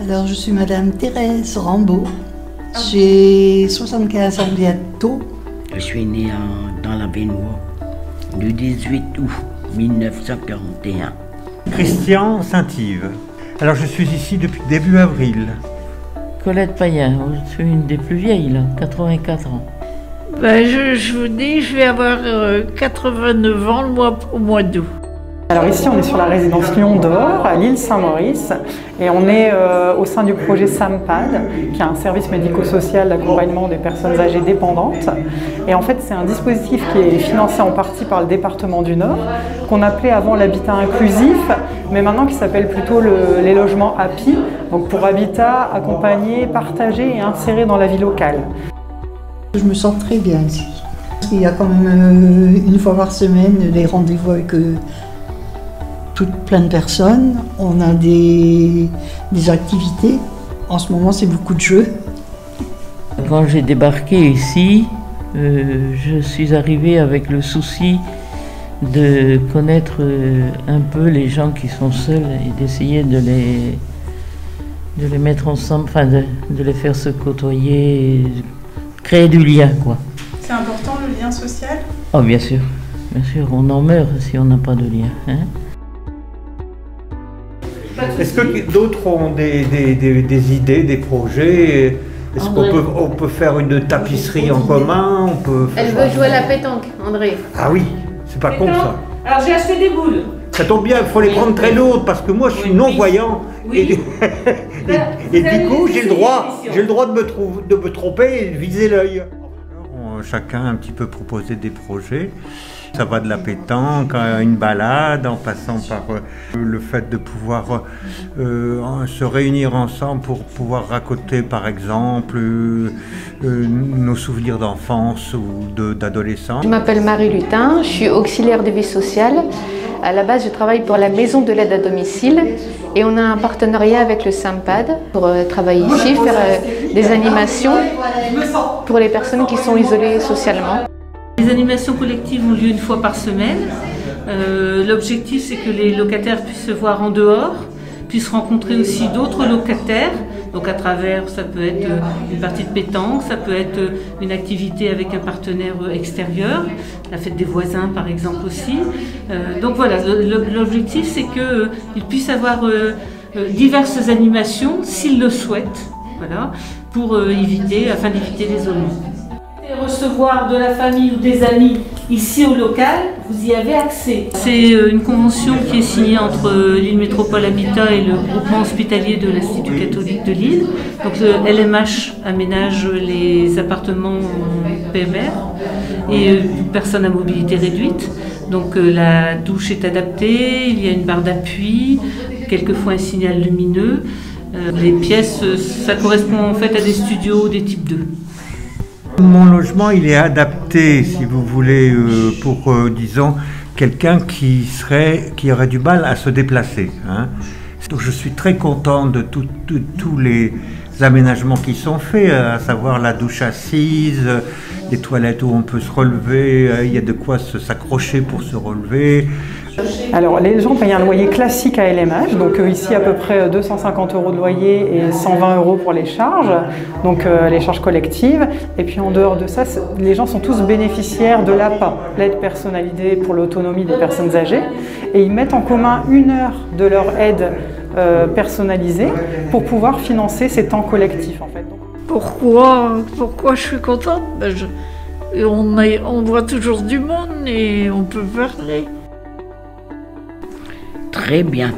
Alors, je suis Madame Thérèse Rambaud. J'ai 75 ans bientôt. Je suis née dans la baignoire le 18 août 1941. Christian Saint-Yves. Alors, je suis ici depuis début avril. Colette Payen, je suis une des plus vieilles, là, 84 ans. Ben, je vous dis, je vais avoir 89 ans au mois d'août. Alors ici, on est sur la résidence Lion d'Or, à l'île Saint-Maurice, et on est au sein du projet SAMPAD, qui est un service médico-social d'accompagnement des personnes âgées dépendantes. Et en fait, c'est un dispositif qui est financé en partie par le département du Nord, qu'on appelait avant l'habitat inclusif, mais maintenant qui s'appelle plutôt les logements HAPI, donc pour habitat accompagné, partagé et inséré dans la vie locale. Je me sens très bien ici. Il y a quand même une fois par semaine des rendez-vous avec plein de personnes. On a des activités. En ce moment, c'est beaucoup de jeux. Quand j'ai débarqué ici, je suis arrivée avec le souci de connaître un peu les gens qui sont seuls et d'essayer de les mettre ensemble, enfin de les faire se côtoyer, et créer du lien, quoi. C'est important le lien social? Oh, bien sûr, on en meurt si on n'a pas de lien. Hein. Est-ce que d'autres ont des idées, des projets? Est-ce qu'on peut faire une tapisserie en commun? Elle veut jouer à la pétanque, André. Ah oui, c'est pas con ça. Alors j'ai acheté des boules. Ça tombe bien, il faut les prendre très lourdes parce que moi je suis non-voyant. Oui. Et du coup j'ai le droit de me tromper et de viser l'œil. Chacun a un petit peu proposé des projets. Ça va de la pétanque à une balade, en passant par le fait de pouvoir se réunir ensemble pour pouvoir raconter par exemple nos souvenirs d'enfance ou d'adolescence. Je m'appelle Marie Lutin, je suis auxiliaire de vie sociale. À la base, je travaille pour la maison de l'aide à domicile et on a un partenariat avec le SAMPAD pour travailler ici, faire des animations pour les personnes qui sont isolées socialement. Les animations collectives ont lieu une fois par semaine. L'objectif, c'est que les locataires puissent se voir en dehors, puissent rencontrer aussi d'autres locataires. Donc à travers, ça peut être une partie de pétanque, ça peut être une activité avec un partenaire extérieur, la fête des voisins par exemple aussi. Donc voilà, l'objectif, c'est qu'ils puissent avoir diverses animations s'ils le souhaitent, voilà, afin d'éviter l'isolement. Recevoir de la famille ou des amis ici au local, vous y avez accès. C'est une convention qui est signée entre l'île Métropole Habitat et le groupement hospitalier de l'Institut catholique de Lille. Donc le LMH aménage les appartements PMR et personnes à mobilité réduite. Donc la douche est adaptée, il y a une barre d'appui, quelquefois un signal lumineux. Les pièces, ça correspond en fait à des studios des types 2. Mon logement, il est adapté, si vous voulez, pour, disons, quelqu'un qui aurait du mal à se déplacer. Hein. Donc, je suis très content de tous les aménagements qui sont faits, à savoir la douche assise, les toilettes où on peut se relever, il y a de quoi s'accrocher pour se relever. Alors les gens payent un loyer classique à LMH, donc ici à peu près 250 € de loyer et 120 € pour les charges, donc les charges collectives. Et puis en dehors de ça, les gens sont tous bénéficiaires de l'APA, l'aide personnalisée pour l'autonomie des personnes âgées, et ils mettent en commun 1 heure de leur aide personnalisée pour pouvoir financer ces temps collectifs en fait. Pourquoi je suis contente? On voit toujours du monde et on peut parler. Très bien,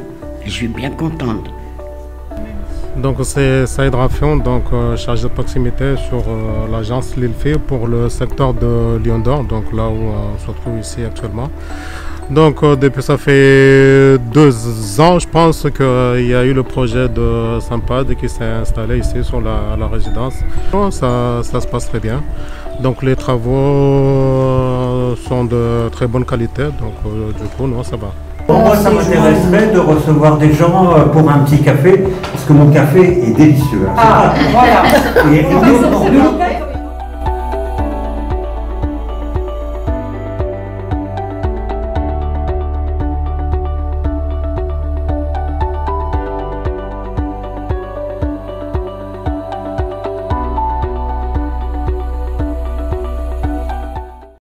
je suis bien contente. Donc c'est Saïd Rafion, donc chargé de proximité sur l'agence Lille pour le secteur de Lion d'Or, donc là où on se trouve ici actuellement. Donc depuis ça fait 2 ans, je pense qu'il y a eu le projet de SAMPAD qui s'est installé ici sur la résidence. Ça se passe très bien. Donc les travaux sont de très bonne qualité, donc du coup, non, ça va. Pour moi, ça m'intéresserait de recevoir des gens pour un petit café, parce que mon café est délicieux. Ah, voilà. Et